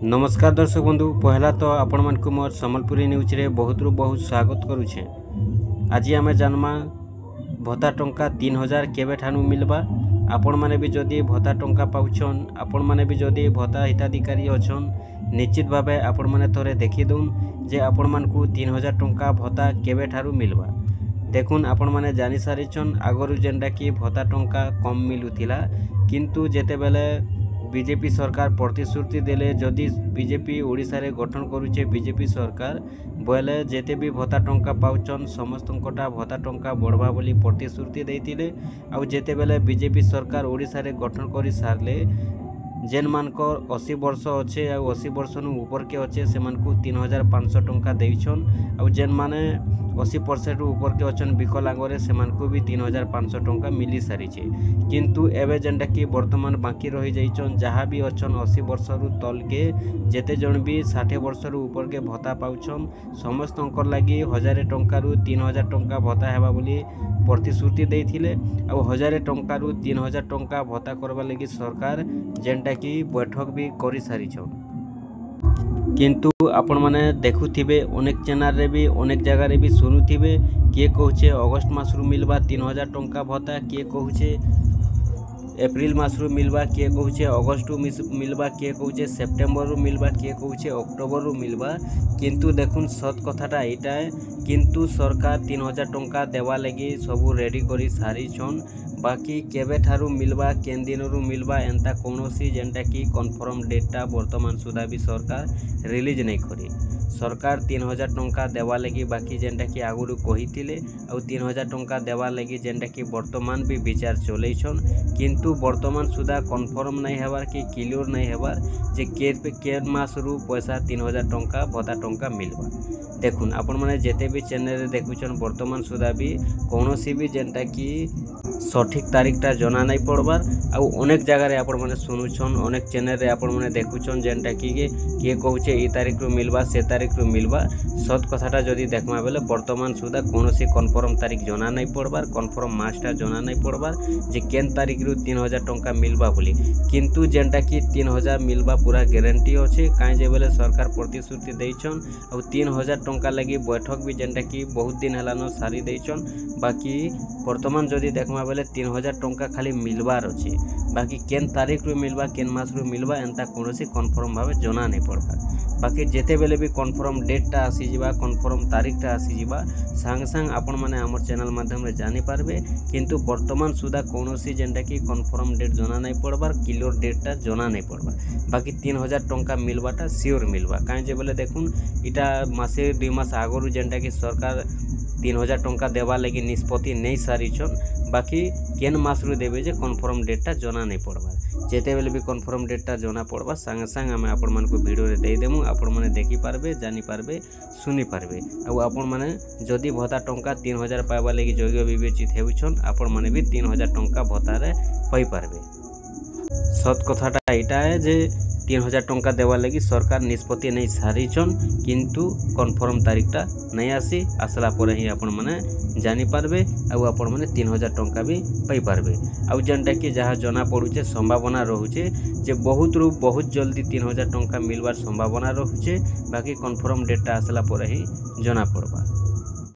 नमस्कार दर्शक बंधु पहला तो आपण मन को मोर सम्बलपुरी न्यूज रे बहुत स्वागत करुछे। आज आम जानमा भत्ता टंका 3000 केबे ठानु मिलबा। आपण माने भी जदि भत्ता टंका पाउछन, आपण माने भी जदि भत्ता हिताधिकारी अछन, निश्चित भावे आपण माने थोरे देखि दउन जे आपण मान को 3000 टंका भत्ता केबे ठारु मिलबा। देखुन आपण माने जानि सारिछन आगरु जेंडा कि भत्ता टंका कम मिलुथिला, किंतु जेते बेले बीजेपी सरकार प्रतिश्रुति देले जदि बीजेपी ओडिशा रे गठन करुचे बीजेपी सरकार बोले जेते भी भत्ता टंका पाउछन समस्तंकोटा भत्ता टंका बढ़वा बोली प्रतिश्रुति देइतिले। आउ जेते बेले बीजेपी सरकार ओडिशा रे गठन करि सारले जेन मानकर 80 वर्ष अच्छे आ 80 वर्ष नु ऊपर के अच्छे से मानकु 3500 टंका देइछन। आउ जेन माने 80% ऊपर के अछन विकलांगरे से मानकु भी 3500 टंका मिली सारिछे। किंतु एबे जेंटा कि वर्तमान बाकी रही जाइछन जहाँ भी अछन 80 वर्ष रु तल के जेते जन भी 60 वर्ष रु ऊपर के भत्ता पाउछन समस्त अंकर लागी 1000 टंका रु 3000 टंका भत्ता हेबा बोली प्रतिश्रुति देइथिले। आउ 1000 टंका रु 3000 टंका भत्ता करबा लगी सरकार जेंटा कि बैठक भी करि सारिछन। किंतु आपण माने देखुथिबे अनेक चैनल रे भी अनेक जगह रे भी सुनुथिबे किए कहूचे अगस्त मास रु मिलबा 3000 टंका भत्ता, किए कहूचे एप्रिल मास रु मिलबा, किए कहूचे अगस्त रु मिलबा, किए कहूचे सेप्टेम्बर रु मिलबा, किए कहूचे अक्टोबर रु मिलबा। किंतु देखुन सत कथाटा एटा है, किंतु सरकार 3000 टंका देवा लगी सबू रेडी करी सारिछन। बाकी केबे ठारू मिलबा केन दिन रु मिलबा एंता कौनसी जेंटा कि कन्फर्म डेटा वर्तमान सुधा भी सरकार रिलीज नहीं करी। सरकार 3000 टंका देवा लगी बाकी जेंटा कि आगुरु कहिथिले आउ 3000 टंका देवा लगी जेंटा कि वर्तमान भी विचार चलैछन, किंतु वर्तमान सुधा कन्फर्म नहीं हेबार कि क्लियर नहीं हेबार जे के मास रु पैसा 3000 टंका भत्ता टंका मिलबा। देखुन आपण माने जेते भी चैनल रे देखुछन वर्तमान सुधा भी कौनसी भी जेंटा कि सठिक तारीखटा जना नहीं पड़बार। आउ अनेक जगह रे आपण माने सुनुछन अनेक चैनल रे आपण माने देखुछन जेंटा कि किए कहूचे ई तारीख रु मिलबा से तारीख रु मिलबा। सत कथाटा जदि देखमा बेले वर्तमान सुधा कौनसी कन्फर्म तारीख जना नहीं पड़बार, कन्फर्म मासटा जना नहीं पड़बार जे केन तारीख रु 3000 टंका मिलबा बोली। किंतु जेंटा कि 3000 मिलबा पूरा गारंटी अच्छे काई जे बेले सरकार प्रतिश्रुति देइछन। आउ 3000 टंका लगी बैठक भी जेंटा कि बहुत दिन हेलानो सारी देइछन। बाकी वर्तमान जदि देखमा बेले 3000 टंका खाली मिलबार अच्छे, बाकी केन तारीख रु मिलबा केन मास रु मिलबा एंता कौनसी कन्फर्म भावे जना नहीं पड़बार। बाकी जेते बेले भी कन्फर्म डेटटा आसी जिबा कन्फर्म तारीखटा आसी जिबा सांग सांग आपण माने हमर चैनल माध्यम रे जानि पारबे। किंतु वर्तमान सुधा कौनसी जेंटा कि कन्फर्म डेट जना नहीं पड़बार, क्लियर डेटटा जना नहीं पड़बार। बाकी 3000 टंका मिलबाटा सियोर मिलबा काई जे बेले देखुन इटा मासे 2 मास आगरु जेंटा कि सरकार 3000 टंका देवा लगी निष्पत्ति नहीं सारिछन। बाकी केन मास रु देबे जे कन्फर्म डेटटा जना नहीं पड़बार। जेते बेले भी कन्फर्म डेटटा जना पड़बा संगे संग आमे आपण मान को वीडियो रे दे देमु, आपण माने देखि पारबे जानि पारबे सुनि पारबे। आउ आपण माने जदि भत्ता टंका 3000 पाइबा लगी योग्य विवेचित हेउछन आपण माने भी 3000 टंका भत्ता रे पाइ पारबे। सत कथाटा एटा है जे 3000 टंका देवा लगी सरकार निष्पत्ति नहीं सारिछन, किंतु कन्फर्म तारीखटा नहीं आसी आसला पर ही आपण माने जानि पारबे आउ आपण माने 3000 टंका भी पाई पारबे। आउ जेंटा कि जहाँ जना पड़ुचे संभावना रहुचे जे बहुत रु बहुत जल्दी 3000 टंका मिलवार संभावना रहुचे। बाकी कन्फर्म डेटटा आसला पर ही जना पड़बा।